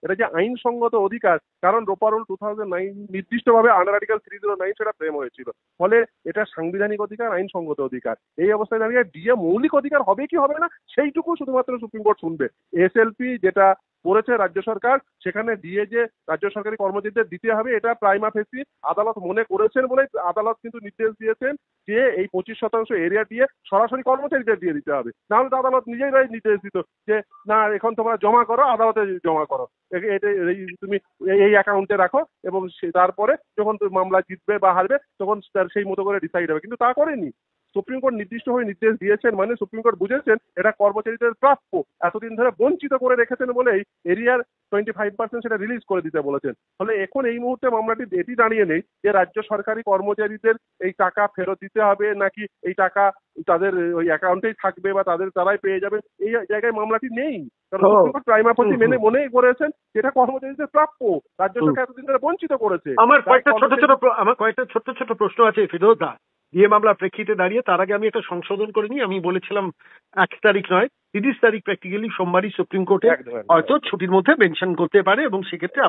এটা যে আইনসঙ্গত অধিকার, কারণ রোপা রুল 2009 নির্দিষ্টভাবে আন্ডার আর্টিকেল 309 সেটা ফ্রেম হয়েছিল, ফলে এটা সাংবিধানিক অধিকার, আইনসঙ্গত অধিকার। এই অবস্থায় দাঁড়িয়ে ডিএ মৌলিক অধিকার হবে কি হবে না সেইটুকু শুধুমাত্র সুপ্রিম কোর্ট শুনবে। এসএলপি যেটা করেছে রাজ্য সরকার, সেখানে দিয়ে যে রাজ্য সরকারি কর্মচারীদের দিতে হবে এটা প্রাইমা ফেসি আদালত মনে করেছেন বলে আদালত কিন্তু নির্দেশ দিয়েছেন যে এই 25% এরিয়া দিয়ে সরাসরি কর্মচারীদের দিয়ে দিতে হবে, নাহলে তো আদালত নিজেরাই নির্দেশ দিত যে না এখন তোমরা জমা করো, আদালতে জমা করো, তুমি এই অ্যাকাউন্টে রাখো, এবং তারপরে যখন মামলা জিতবে বা হারবে তখন তার সেই মতো করে ডিসাইড হবে। কিন্তু তা করেনি। সুপ্রিম কোর্ট নির্দিষ্টভাবে নির্দেশ দিয়েছেন মানে সুপ্রিম কোর্ট বুঝেছেন এটা কর্মচারীদের প্রাপ্য, এতদিন ধরে বঞ্চিত করে রেখেছেন বলেই এরিয়ার 25% সেটা রিলিজ করে দিতে বলেছেন। ফলে এখন এই মুহূর্তে মামলাটি এটি দাঁড়িয়ে নেই যে রাজ্য সরকারি কর্মচারীদের এই টাকা ফেরত দিতে হবে নাকি এই টাকা তাদের ওই অ্যাকাউন্টেই থাকবে বা তারাই পেয়ে যাবে, এই জায়গায় মামলাটি নেই। কারণ সুপ্রিম কোর্ট প্রাইমা ফেসি মনেই করেছেন যেটা কর্মচারীদের প্রাপ্য, রাজ্য সরকার এতদিন ধরে বঞ্চিত করেছে। আমার কয়েকটা ছোট ছোট প্রশ্ন আছে ফিরোজ দা, ডিএ মামলার প্রেক্ষিতে দাঁড়িয়ে। তার আগে আমি একটা সংশোধন করে নিই। আমি বলেছিলাম 1 তারিখ নয় 30 তারিখ প্র্যাকটিক্যালি সোমবারই সুপ্রিম কোর্টে হয়তো ছুটির মধ্যে মেনশন করতে পারে, এবং সেক্ষেত্রে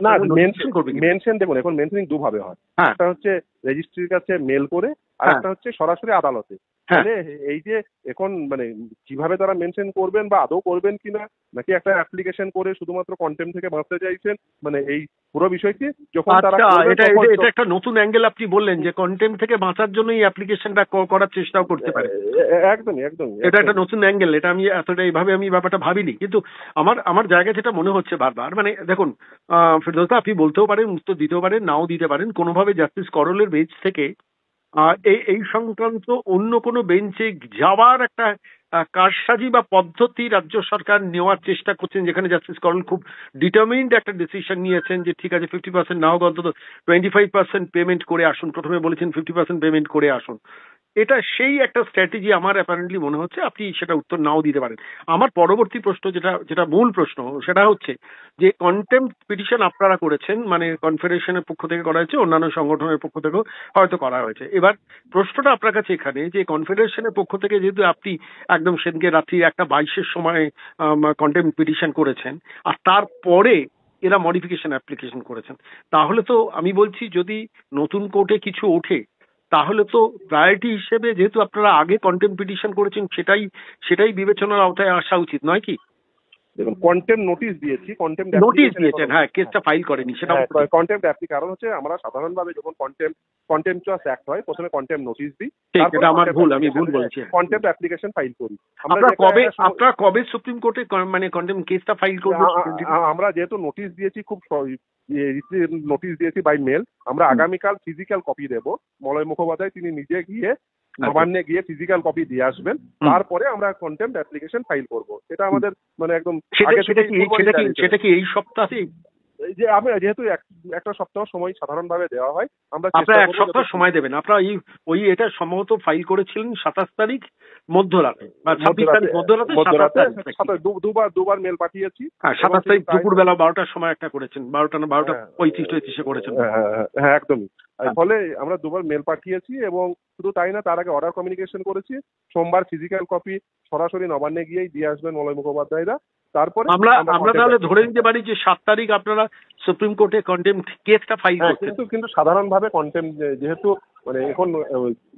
মেনশন দেখুন এখন মেনশনিং দুভাবে হয়, একটা হচ্ছে রেজিস্ট্রির কাছে মেল করে, আর একটা হচ্ছে সরাসরি আদালতে। তাহলে এই যে এখন মানে কিভাবে তারা মেনশন করবেন বা আদৌ করবেন কিনা, নাকি একটা অ্যাপ্লিকেশন করে শুধুমাত্র কন্টেম্প থেকে বাঁচতে চাইছেন, মানে এই পুরো বিষয়টি যখন তারা এটা একটা নতুন অ্যাঙ্গেল আপনি বললেন যে কন্টেম্প থেকে বাঁচার জন্য এই অ্যাপ্লিকেশনটা করার চেষ্টাও করতে পারে। একদমই এটা একটা নতুন অ্যাঙ্গেল, এটা আমি এতটা এইভাবে আমি ব্যাপারটা ভাবিনি। কিন্তু আমার জায়গা যেটা মনে হচ্ছে বারবার, মানে দেখুন ফিরদৌস দা, আপনি বলতেও পারেন, উত্তর দিতেও পারেন, নাও দিতে পারেন, কোনোভাবে জাস্টিস করলের বেঞ্চ থেকে এই সংক্রান্ত অন্য কোনো বেঞ্চে যাওয়ার একটা কারসাজি বা পদ্ধতি রাজ্য সরকার নেওয়ার চেষ্টা করছেন, যেখানে জাস্টিস করল খুব ডিটারমিন্ড একটা ডিসিশন নিয়েছেন যে ঠিক আছে 50% না হোক অন্তত 25% পেমেন্ট করে আসুন। প্রথমে বলেছেন 50% পেমেন্ট করে আসুন। এটা সেই একটা স্ট্র্যাটেজি আমার অ্যাপারেন্টলি মনে হচ্ছে। আপনি সেটা উত্তর নাও দিতে পারেন। আমার পরবর্তী প্রশ্ন, যেটা মূল প্রশ্ন, সেটা হচ্ছে যে কন্টেম্পট পিটিশন আপনারা করেছেন, মানে কনফেডারেশনের পক্ষ থেকে করা হয়েছে, অন্যান্য সংগঠনের পক্ষ থেকেও হয়তো করা হয়েছে। এবার প্রশ্নটা আপনার কাছে এখানে যে কনফেডারেশনের পক্ষ থেকে যেহেতু আপনি একদম সেদিনকে রাত্রি 1:22-এর সময় কন্টেম্পট পিটিশন করেছেন, আর তারপরে এরা মডিফিকেশন অ্যাপ্লিকেশন করেছেন, তাহলে তো আমি বলছি যদি নতুন কোর্টে কিছু ওঠে তাহলে তো প্রায়োরিটি হিসেবে যেহেতু আপনারা আগে কন্টেম্পট পিটিশন করেছেন সেটাই বিবেচনার আওতায় আসা উচিত নয় কি? দেখুন কন্টেম্পট নোটিশ দিয়েছি, নোটিশ দিয়েছেন, হ্যাঁ, কেসটা ফাইল করেনি সেটা কন্টেম্পট কারণ হচ্ছে আমরা সাধারণভাবে যখন কন্টেম্পচুয়াস অ্যাক্ট হয় প্রথমে কন্টেম্পট নোটিশ দিই, এটা আমার ভুল, আমি ভুল বলছি, কন্টেম্পট অ্যাপ্লিকেশন ফাইল করি। আপনারা কবে সুপ্রিম কোর্টে মানে কন্টেম্পট কেসটা ফাইল করবেন? আমরা যেহেতু নোটিশ দিয়েছি, খুব নোটিশ দিয়েছি বাই মেল, আমরা আগামীকাল ফিজিক্যাল কপি দেব। মলয় মুখোপাধ্যায় তিনি নিজে গিয়ে নবান্নে গিয়ে ফিজিক্যাল কপি দিয়ে আসবেন, তারপরে আমরা কন্টেম্পট অ্যাপ্লিকেশন ফাইল করব। এটা আমাদের মানে একদম সেটা কি এই সপ্তাহে? যে আমি যেহেতু একটা সপ্তাহ সময় সাধারণভাবে দেওয়া হয়, আপনারা 1 সপ্তাহ সময় দেবেন। আপনারা এটা সম্ভবত ফাইল করেছিলেন 27 তারিখ মধ্যরাতে বা 26 তারিখ মধ্যরাতে, দুবার মেল পাঠিয়েছি। হ্যাঁ, 27 তারিখ দুপুরবেলা 12টার সময় একটা করেছেন, 12:35 করেছেন। হ্যাঁ একদমই। ফলে আমরা দুবার মেল পাঠিয়েছি, এবং শুধু তাই না, তার আগে অর্ডার কমিউনিকেশন করেছি। সোমবার ফিজিক্যাল কপি সরাসরি নবান্নে গিয়েই দিয়ে আসবেন মলয় মুখোপাধ্যায়রা। তারপরে আমরা তাহলে ধরে নিতে পারি যে 7 তারিখ আপনারা সুপ্রিম কোর্টে কন্টেম্পট কেসটা ফাইল করছেন। কিন্তু সাধারণভাবে কন্টেম্পট যেহেতু মানে এখন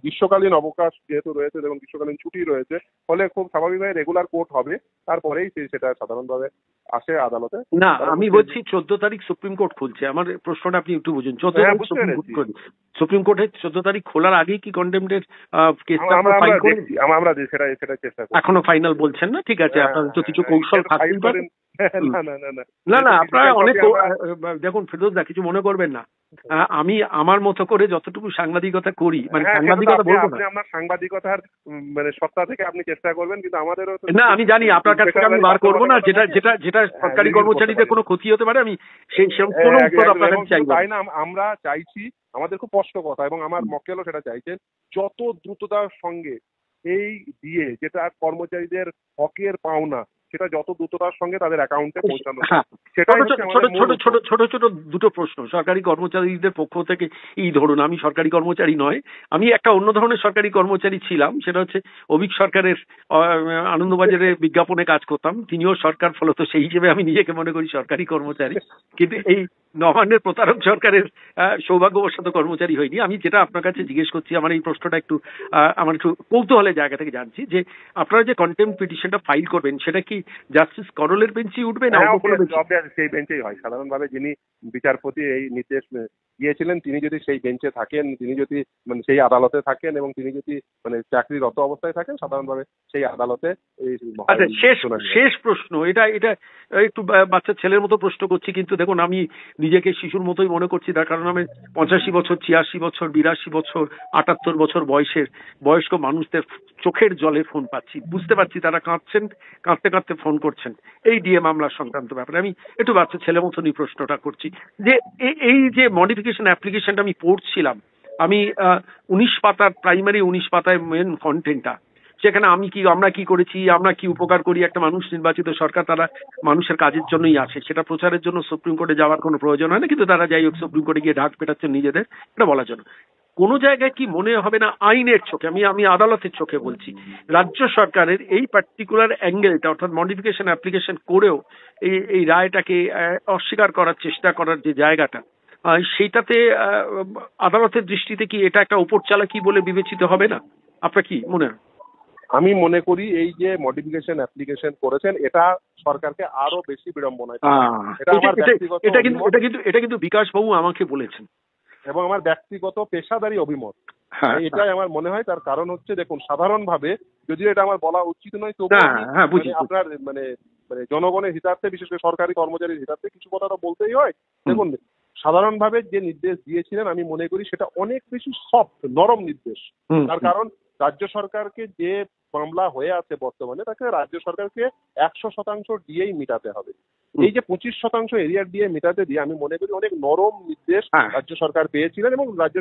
গ্রীষ্মকালীন অবকাশ যেহেতু রয়েছে, এবং গ্রীষ্মকালীন ছুটি রয়েছে, ফলে খুব স্বাভাবিকভাবে রেগুলার কোর্ট হবে, তারপরেই সেটা সাধারণভাবে আসে আদালতে। না, আমি বলছি 14 তারিখ সুপ্রিম কোর্ট খুলছে। আমার প্রশ্নটা আপনি একটু বুঝুন। 14 তারিখ সুপ্রিম কোর্টে 14 তারিখ খোলার আগে কি কন্টেম্পটের কেসটা ফাইল করবেন? আমরা সেটা চেষ্টা করি। এখনো ফাইনাল বলছেন না, ঠিক আছে, আপনাদের তো কিছু কৌশল থাকতেই পারে। না আপনারা অনেক দেখুন ফিরদৌস দা, কিছু মনে করবেন না, আমি আমার মতো করে যতটুকু সাংবাদিকতা করি, মানে সাংবাদিকতা বলবো না, আপনার সাংবাদিকতার মানে সত্তা থেকে আপনি চেষ্টা করবেন, কিন্তু আমাদেরও না, আমি জানি আপনার কাছ থেকে আমি বার করবো না যেটা সরকারি কর্মচারীদের কোনো ক্ষতি হতে পারে, আমি সেই কোনো উত্তর আপনার কাছে চাইবো। তাই না, আমরা চাইছি, আমাদের খুব স্পষ্ট কথা, এবং আমার মক্কেলও সেটা চাইছেন, যত দ্রুততার সঙ্গে এই দিয়ে যেটা কর্মচারীদের হকের পাওনা সেটা যত দ্রুততার সঙ্গে তাদের অ্যাকাউন্টে পৌঁছানো হ্যাঁ, সেটাই ছোট হচ্ছে ছোট আমাদের মূল ছোট ছোট ছোট ছোট দুটো প্রশ্ন সরকারি কর্মচারীদের পক্ষ থেকে। এই ধরুন আমি সরকারি কর্মচারী নয়, আমি একটা অন্য ধরনের সরকারি কর্মচারী ছিলাম, সেটা হচ্ছে অভিক সরকারের আনন্দবাজারে বিজ্ঞাপনে কাজ করতাম, তিনিও সরকার, ফলত সেই হিসেবে আমি নিজেকে মনে করি সরকারি কর্মচারী। কিন্তু এই নবান্নের প্রতারক সরকারের সৌভাগ্যবশত কর্মচারী হয়নি। আমি যেটা আপনার কাছে জিজ্ঞেস করছি, আমার এই প্রশ্নটা একটু আমার একটু কৌতূহলের জায়গা থেকে জানছি যে আপনারা যে কন্টেম্প পিটিশনটা ফাইল করবেন সেটা কি জাস্টিস করলের বেঞ্চে উঠবে না অন্য কোনো বেঞ্চে? সেই বেঞ্চেই হয় সাধারণভাবে। যিনি বিচারপতি এই নির্দেশ দিয়েছিলেন তিনি যদি সেই বেঞ্চে থাকেন, তিনি যদি মানে সেই আদালতে থাকেন এবং তিনি যদি মানে চাকরিরত অবস্থায় থাকেন, সাধারণভাবে সেই আদালতে এই আচ্ছা, শেষ প্রশ্ন, এটা এটা একটু বাচ্চা ছেলের মতো প্রশ্ন করছি, কিন্তু দেখুন আমি নিজেকে শিশুর মতোই মনে করছি, তার কারণ আমি 85 বছর, 86 বছর, 82 বছর, 78 বছর বয়সের বয়স্ক মানুষদের চোখের জলে ফোন পাচ্ছি, বুঝতে পারছি তারা কাঁদছেন, কাঁদতে কাঁদতে ফোন করছেন এই ডিএ মামলা সংক্রান্ত ব্যাপারে। আমি একটু বাচ্চা ছেলে মতনই প্রশ্নটা করছি যে এই যে মডিফিকেশন অ্যাপ্লিকেশনটা আমি পড়ছিলাম, আমি 19 পাতার প্রাইমারি 19 পাতায় মেন কন্টেন্টটা, সেখানে আমরা কি করেছি, আমরা কি উপকার করি, একটা মানুষ নির্বাচিত সরকার, তারা মানুষের কাজের জন্যই আসে, সেটা প্রচারের জন্য সুপ্রিম কোর্টে যাওয়ার কোনো প্রয়োজন হয় না, কিন্তু তারা যাই হোক সুপ্রিম কোর্টে গিয়ে ঢাক পেটাচ্ছেন নিজেদের, এটা বলার জন্য। কোনো জায়গায় কি মনে হবে না আইনের চোখে, আমি আদালতের চোখে বলছি, রাজ্য সরকারের এই পার্টিকুলার অ্যাঙ্গেলটা অর্থাৎ মডিফিকেশন অ্যাপ্লিকেশন করেও এই রায়টাকে অস্বীকার করার চেষ্টা করার যে জায়গাটা, সেইটাতে আদালতের দৃষ্টিতে কি এটা একটা উপর চালাকি বলে বিবেচিত হবে না? আপনার কি মনে হয়? আমি মনে করি এই যে মডিফিকেশন অ্যাপ্লিকেশন করেছেন এটা সরকারকে আরো বেশি বিড়ম্বনায়, এটা কিন্তু বিকাশ বাবু আমাকে বলেছেন এবং আমার ব্যক্তিগত পেশাদারি অভিমত এটাই আমার মনে হয়। তার কারণ হচ্ছে দেখুন, সাধারণভাবে যদিও এটা আমার বলা উচিত নয়, তবু আপনার মানে মানে জনগণের হিতার্থে, বিশেষ করে সরকারি কর্মচারীর হিতার্থে কিছু কথা তো বলতেই হয়। দেখুন, সাধারণভাবে যে নির্দেশ দিয়েছিলেন আমি মনে করি সেটা অনেক বেশি সফট, নরম নির্দেশ। তার কারণ রাজ্য সরকারকে যে মামলা হয়ে আছে বর্তমানে, তাকে রাজ্য সরকারকে 100% ডিএই মিটাতে হবে। এই যে 25% এরিয়ার ডিএ মিটাতে দিয়ে আমি মনে করি অনেক নরম নির্দেশ রাজ্য সরকার পেয়েছিলেন এবং রাজ্য